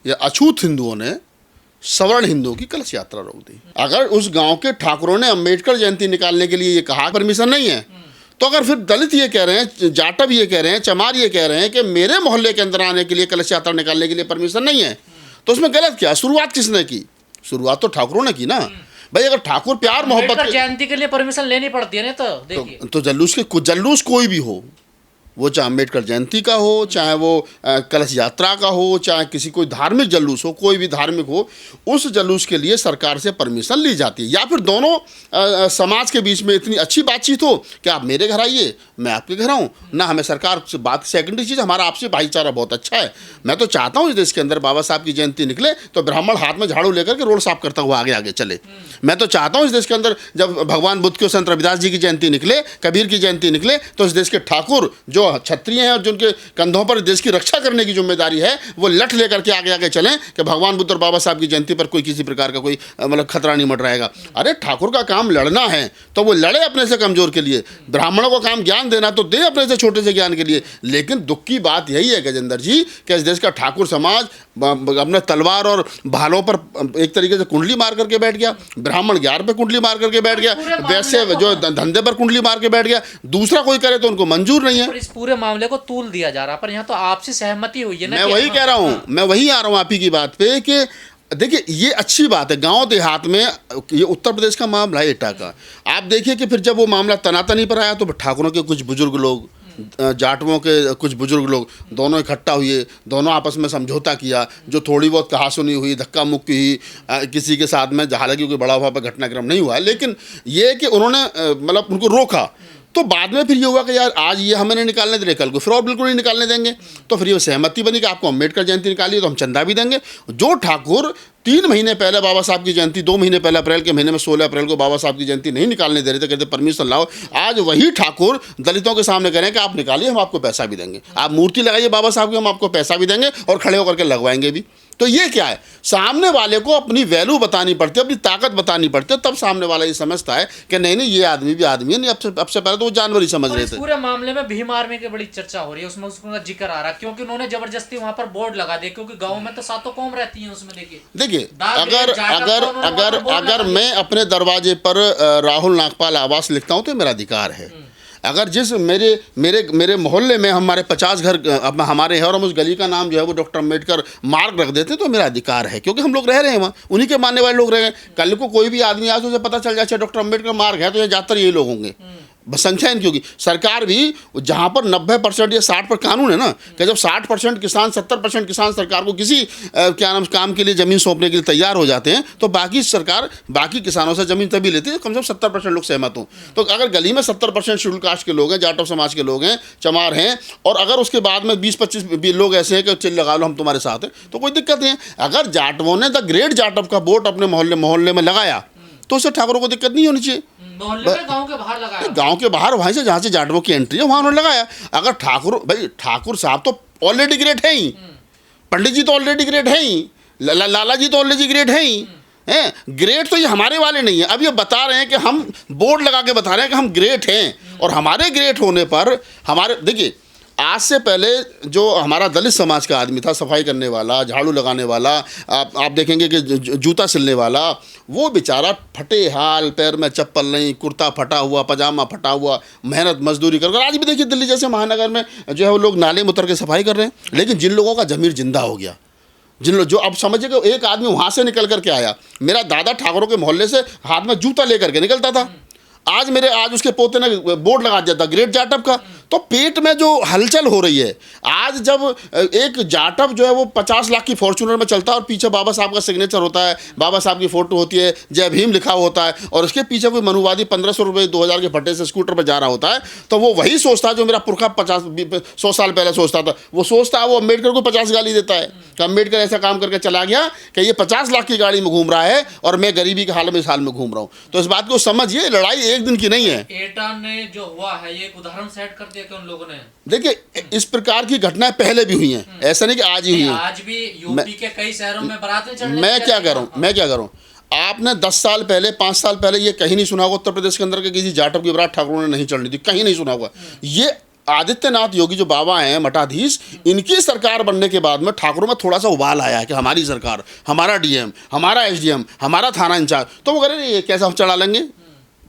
या अछूत हिंदुओं ने सवर्ण हिंदुओं की कलश यात्रा रोक दी। अगर उस गांव के ठाकुरों ने अम्बेडकर जयंती निकालने के लिए ये कहा परमिशन नहीं है, तो अगर फिर दलित ये कह रहे हैं, जाटव ये कह रहे हैं, चमार ये कह रहे हैं कि मेरे मोहल्ले के अंदर आने के लिए कलश यात्रा निकालने के लिए परमिशन नहीं है, तो उसमें गलत क्या? शुरुआत किसने की? शुरुआत तो ठाकुरों ने की ना भाई। अगर ठाकुर प्यार मोहब्बत जयंती के लिए परमिशन लेनी पड़ती है ना, तो देखिए तो जल्लूस कोई भी हो, वो चाहे अम्बेडकर जयंती का हो, चाहे वो कलश यात्रा का हो, चाहे किसी कोई धार्मिक जल्लूस हो, कोई भी धार्मिक हो, उस जल्लूस के लिए सरकार से परमिशन ली जाती है। या फिर दोनों समाज के बीच में इतनी अच्छी बातचीत हो कि आप मेरे घर आइए, मैं आपके घर आऊँ ना, हमें सरकार से बात। सेकेंडरी चीज़, हमारा आपसी भाईचारा बहुत अच्छा है। मैं तो चाहता हूँ इस देश के अंदर बाबा साहब की जयंती निकले तो ब्राह्मण हाथ में झाड़ू लेकर के रोड साफ करता हुआ आगे आगे चले। मैं तो चाहता हूँ इस देश के अंदर जब भगवान बुद्ध के संत रविदास जी की जयंती निकले, कबीर की जयंती निकले, तो इस देश के ठाकुर जो क्षत्रिय हैं और जिनके कंधों पर देश की रक्षा करने की जिम्मेदारी है, वो लठ लेकर के आगे आगे चलें कि भगवान बुद्ध और बाबा साहब की जयंती पर कोई किसी प्रकार का कोई मतलब खतरा नहीं मंडराएगा। अरे ठाकुर का काम लड़ना है तो वो लड़े अपने से कमजोर के लिए, ब्राह्मणों को काम ज्ञान देना तो दे अपने से छोटे से ज्ञान के लिए। लेकिन दुख की बात यही है गजेंद्र जी कि इस देश का ठाकुर समाज अपने तलवार और भालों पर एक तरीके से कुंडली मार करके बैठ गया, ब्राह्मण ज्ञान पे कुंडली मार करके बैठ गया, वैसे जो धंधे पर कुंडली मार के बैठ गया, दूसरा कोई करे तो उनको मंजूर नहीं है। इस पूरे मामले को तूल दिया जा रहा है, पर यहाँ तो आपसी सहमति हुई है ना। मैं वही कह रहा हूँ, मैं वही आ रहा हूँ आप ही की बात पे कि देखिए ये अच्छी बात है। गांव देहात में ये उत्तर प्रदेश का मामला है एटा का। आप देखिए कि फिर जब वो मामला तनातनी पर आया तो ठाकुरों के कुछ बुजुर्ग लोग, जाटवों के कुछ बुजुर्ग लोग, दोनों इकट्ठा हुए, दोनों आपस में समझौता किया, जो थोड़ी बहुत कहासुनी हुई, धक्का मुक्की हुई किसी के साथ में, हालांकि कोई बड़ा वहाँ पर घटनाक्रम नहीं हुआ, लेकिन ये कि उन्होंने मतलब उनको रोका। तो बाद में फिर ये हुआ कि यार आज ये हमें नहीं निकालने दे रहे, कल को फिर और बिल्कुल नहीं निकालने देंगे। तो फिर ये सहमति बनी कि आपको अम्बेडकर जयंती निकालिए तो हम चंदा भी देंगे। जो ठाकुर 3 महीने पहले बाबा साहब की जयंती, 2 महीने पहले अप्रैल के महीने में 16 अप्रैल को बाबा साहब की जयंती नहीं निकालने दे रहे थे, कहते परमिशन लाओ, आज वही ठाकुर दलितों के सामने कह रहे हैं कि आप निकालिए, हम आपको पैसा भी देंगे, आप मूर्ति लगाइए बाबा साहब की, हम आपको पैसा भी देंगे और खड़े होकर के लगवाएंगे भी। तो ये क्या है, सामने वाले को अपनी वैल्यू बतानी पड़ती है, अपनी ताकत बतानी पड़ती है, तब सामने वाला ये समझता है कि नहीं नहीं ये आदमी भी आदमी है। नहीं, अब से पहले तो वो जानवर ही समझ रहे थे। पूरे मामले में भीम आर्मी की बड़ी चर्चा हो रही है, उसमें उसका जिक्र आ रहा है क्योंकि उन्होंने जबरदस्ती वहां पर बोर्ड लगा दिया, क्योंकि गांव में तो सातों कौम रहती है उसमें। देखिए अगर मैं अपने दरवाजे पर राहुल नागपाल आवास लिखता हूँ तो मेरा अधिकार है। अगर जिस मेरे मोहल्ले में हमारे 50 घर हमारे हैं और हम उस गली का नाम जो है वो डॉक्टर अम्बेडकर मार्ग रख देते हैं तो मेरा अधिकार है, क्योंकि हम लोग रह रहे हैं वहाँ, उन्हीं के मानने वाले लोग रह रहे हैं। कल को कोई भी आदमी आज उसे पता चल जाए डॉक्टर अम्बेडकर मार्ग है तो ये ज़्यादातर यही लोग होंगे, संख्या इनकी होगी। सरकार भी जहाँ पर 90% या 60 पर कानून है ना कि जब 60% किसान 70% किसान सरकार को किसी काम के लिए ज़मीन सौंपने के लिए तैयार हो जाते हैं तो बाकी सरकार बाकी किसानों से ज़मीन तभी लेती है कम से कम 70% लोग सहमत हों। तो अगर गली में 70% शेड्यूल कास्ट के लोग हैं, जाटव समाज के लोग हैं, चमार हैं, और अगर उसके बाद में 20-25 लोग ऐसे हैं कि चिल लगा लो हम तुम्हारे साथ हैं, तो कोई दिक्कत नहीं है। अगर जाटवों ने द ग्रेट जाटव का बोर्ड अपने मोहल्ले में लगाया तो उससे ठाकुरों को दिक्कत नहीं होनी चाहिए। गांव के बाहर लगाया, गांव के बाहर वहीं से जहाँ से जाटवों की एंट्री है वहाँ उन्होंने लगाया। अगर ठाकुर साहब तो ऑलरेडी ग्रेट है ही, पंडित जी तो ऑलरेडी ग्रेट है ही, लाला जी तो ऑलरेडी ग्रेट है ही हैं। ग्रेट तो ये हमारे वाले नहीं है, अब ये बता रहे हैं कि हम बोर्ड लगा के बता रहे हैं कि हम ग्रेट हैं। और हमारे ग्रेट होने पर हमारे देखिए आज से पहले जो हमारा दलित समाज का आदमी था, सफाई करने वाला, झाड़ू लगाने वाला, आप देखेंगे कि जूता सिलने वाला, वो बेचारा फटे हाल, पैर में चप्पल नहीं, कुर्ता फटा हुआ, पजामा फटा हुआ, मेहनत मजदूरी कर आज भी देखिए दिल्ली जैसे महानगर में जो है वो लोग नाले में उतर के सफाई कर रहे हैं। लेकिन जिन लोगों का ज़मीर जिंदा हो गया, जिन लोग जो अब समझिए कि एक आदमी वहाँ से निकल करके आया, मेरा दादा ठाकुरों के मोहल्ले से हाथ में जूता लेकर के निकलता था, आज उसके पोते ने बोर्ड लगा दिया था ग्रेट जाटव का। तो पेट में जो हलचल हो रही है, आज जब एक जाटव जो है वो 50 लाख की फॉर्च्यूनर में चलता है और पीछे बाबा साहब का सिग्नेचर होता है, बाबा साहब की फ़ोटो होती है, जय भीम लिखा होता है, और उसके पीछे कोई मनुवादी 1500 रुपये 2000 के फटे से स्कूटर पर जा रहा होता है, तो वो वही सोचता है जो मेरा पुरखा 100 साल पहले सोचता था। वो सोचता है, वो अम्बेडकर को 50 गाली देता है कि अम्बेडकर ऐसा काम करके चला गया कि ये 50 लाख की गाड़ी में घूम रहा है और मैं गरीबी के हाल में इस हाल में घूम रहा हूँ। तो इस बात को समझिए, लड़ाई एक दिन की नहीं है। एटा ने जो हुआ है ये एक उदाहरण सेट कर दिया कि उन लोगों ने, देखिए इस प्रकार की घटनाएं पहले भी हुई हैं, ऐसा नहीं कि आज ही हुई हैं। आज भी यूपी के कई शहरों में बारातें चढ़ने। मैं क्या कह रहा हूँ, आपने 10 साल पहले 5 साल पहले ये कहीं नहीं सुना होगा उत्तर प्रदेश के अंदर के किसी जाटव की बारात ठाकुरों ने नहीं चढ़नी थी, कहीं नहीं सुना होगा। ये आदित्यनाथ योगी जो बाबा हैं मठाधीश, इनकी सरकार बनने के बाद में ठाकुरों में थोड़ा सा उबाल आया है कि हमारी सरकार, हमारा डीएम, हमारा एसडीएम, हमारा थाना इंचार्ज, तो वो कह रहे ये कैसा हम चढ़ा लेंगे।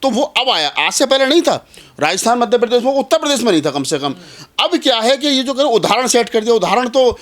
तो वो अब आया, आज से पहले नहीं था। राजस्थान, मध्य प्रदेश में, उत्तर प्रदेश में नहीं था कम से कम। अब क्या है कि ये जो उदाहरण सेट कर दिया, उदाहरण तो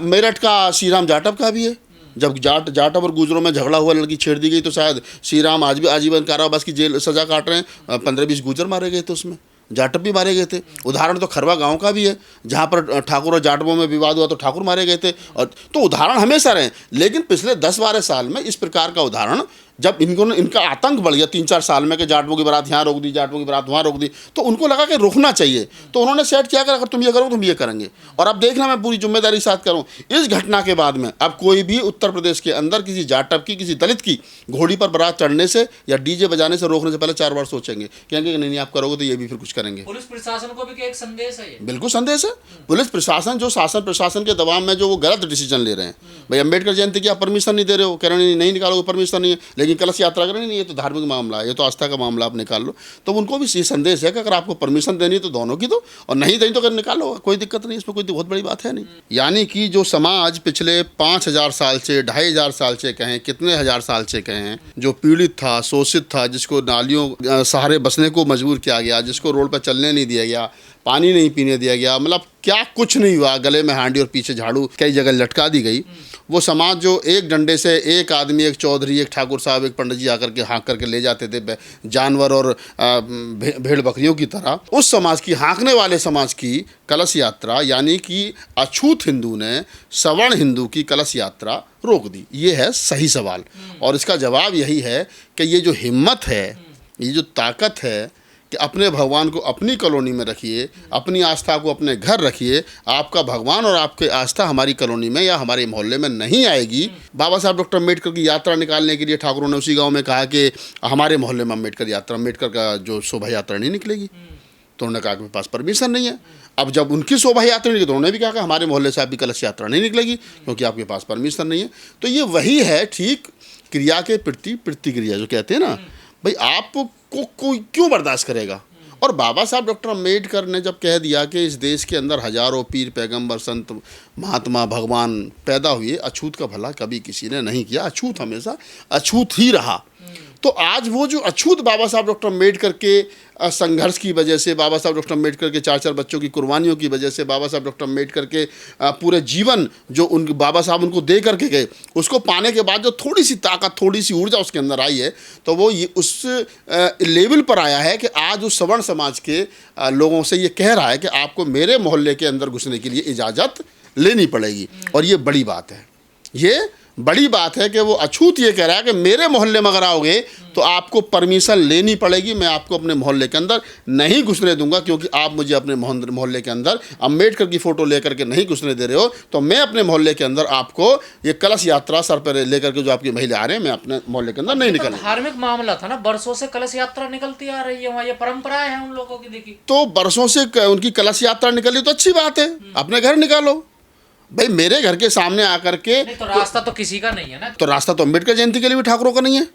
मेरठ का श्री राम जाटव का भी है। जब जाटव और गुजरों में झगड़ा हुआ, लड़की छेड़ दी गई, तो शायद श्री राम आज भी आजीवन कारावास की जेल सजा काट रहे हैं। 15-20 गुजर मारे गए थे उसमें, जाटव भी मारे गए थे। उदाहरण तो खरवा गांव का भी है, जहां पर ठाकुर और जाटवों में विवाद हुआ तो ठाकुर मारे गए थे। और तो उदाहरण हमेशा रहे, लेकिन पिछले 10-12 साल में इस प्रकार का उदाहरण, जब इनका आतंक बढ़ गया 3-4 साल में कि जाटवों की बारात यहाँ रोक दी, जाटवों की बारात वहाँ रोक दी, तो उनको लगा कि रोकना चाहिए। तो उन्होंने सेट किया कि अगर तुम ये करो तुम ये करेंगे। और अब देखना, मैं पूरी जिम्मेदारी साथ करूँ, इस घटना के बाद में अब कोई भी उत्तर प्रदेश के अंदर किसी जाटव की, किसी दलित की घोड़ी पर बारात चढ़ने से या डीजे बजाने से रोकने से पहले 4 बार सोचेंगे, कहेंगे कि नहीं आप करोगे तो ये भी फिर कुछ करेंगे। पुलिस प्रशासन को भी एक संदेश है ये। बिल्कुल संदेश है। पुलिस प्रशासन जो शासन प्रशासन के दबाव में जो वो गलत डिसीजन ले रहे हैं, भाई अम्बेडकर जयंती की आप परमिशन नहीं दे रहे हो, कह रहे नहीं निकालोगे, परमिशन नहीं है, लेकिन कलश यात्रा करें नहीं, ये तो धार्मिक मामला है, ये तो आस्था का मामला, आप निकाल लो। तो उनको भी ये संदेश है कि अगर आपको परमिशन देनी है तो दोनों की दो, और नहीं देनी तो अगर निकालो, कोई दिक्कत नहीं, इसमें कोई बहुत बड़ी बात है नहीं। यानी कि जो समाज पिछले 5000 साल से, 2500 साल से कहें, कितने हजार साल से कहें, जो पीड़ित था, शोषित था, जिसको नालियों सहारे बसने को मजबूर किया गया, जिसको रोड पर चलने नहीं दिया गया, पानी नहीं पीने दिया गया, मतलब क्या कुछ नहीं हुआ, गले में हांडी और पीछे झाड़ू कई जगह लटका दी गई, वो समाज जो एक डंडे से एक आदमी, एक चौधरी, एक ठाकुर साहब, एक पंडित जी आकर के हाँक करके ले जाते थे जानवर और भेड़ बकरियों की तरह, उस समाज की, हाँकने वाले समाज की कलश यात्रा, यानी कि अछूत हिंदू ने सवर्ण हिंदू की कलश यात्रा रोक दी। ये है सही सवाल, और इसका जवाब यही है कि ये जो हिम्मत है, ये जो ताकत है कि अपने भगवान को अपनी कॉलोनी में रखिए, अपनी आस्था को अपने घर रखिए, आपका भगवान और आपकी आस्था हमारी कॉलोनी में या हमारे मोहल्ले में नहीं आएगी। बाबा साहब डॉक्टर अम्बेडकर की यात्रा निकालने के लिए ठाकुरों ने उसी गांव में कहा कि हमारे मोहल्ले में अम्बेडकर का जो शोभा यात्रा नहीं निकलेगी, तो उन्होंने कहा कि मेरे पास परमिशन नहीं है। अब जब उनकी शोभा यात्रा निकली तो उन्होंने भी कहा कि हमारे मोहल्ले से आपकी कलश यात्रा नहीं निकलेगी क्योंकि आपके पास परमिशन नहीं है। तो ये वही है ठीक क्रिया के प्रति प्रतिक्रिया जो कहते हैं ना, भाई आपको कोई क्यों बर्दाश्त करेगा। और बाबा साहब डॉक्टर अम्बेडकर ने जब कह दिया कि इस देश के अंदर हजारों पीर, पैगंबर, संत, महात्मा, भगवान पैदा हुए, अछूत का भला कभी किसी ने नहीं किया, अछूत हमेशा अछूत ही रहा। तो आज वो जो अछूत बाबा साहब डॉक्टर अम्बेडकर के संघर्ष की वजह से, बाबा साहब डॉक्टर अम्बेडकर के 4-4 बच्चों की कुर्बानियों की वजह से, बाबा साहब डॉक्टर अम्बेडकर के पूरे जीवन जो उन बाबा साहब उनको दे करके गए, उसको पाने के बाद जो थोड़ी सी ताकत, थोड़ी सी ऊर्जा उसके अंदर आई है, तो वो ये उस लेवल पर आया है कि आज उस सवर्ण समाज के लोगों से ये कह रहा है कि आपको मेरे मोहल्ले के अंदर घुसने के लिए इजाज़त लेनी पड़ेगी। और ये बड़ी बात है, ये बड़ी बात है कि वो अछूत ये कह रहा है कि मेरे मोहल्ले में अगर आओगे तो आपको परमिशन लेनी पड़ेगी, मैं आपको अपने मोहल्ले के अंदर नहीं घुसने दूंगा, क्योंकि आप मुझे अपने मोहल्ले के अंदर अम्बेडकर की फ़ोटो लेकर के नहीं घुसने दे रहे हो, तो मैं अपने मोहल्ले के अंदर आपको ये कलश यात्रा सर पर लेकर के जो आपकी महिला आ रहे हैं, मैं अपने मोहल्ले के अंदर नहीं निकलूंगा। धार्मिक मामला था ना, बरसों से कलश यात्रा निकलती आ रही है वहाँ, ये परंपराएं हैं उन लोगों की। देखिए, तो बरसों से उनकी कलश यात्रा निकली तो अच्छी बात है, अपने घर निकालो। भाई मेरे घर के सामने आकर के नहीं तो रास्ता तो किसी का नहीं है ना, तो रास्ता तो अम्बेडकर जयंती के लिए भी ठाकुरों का नहीं है।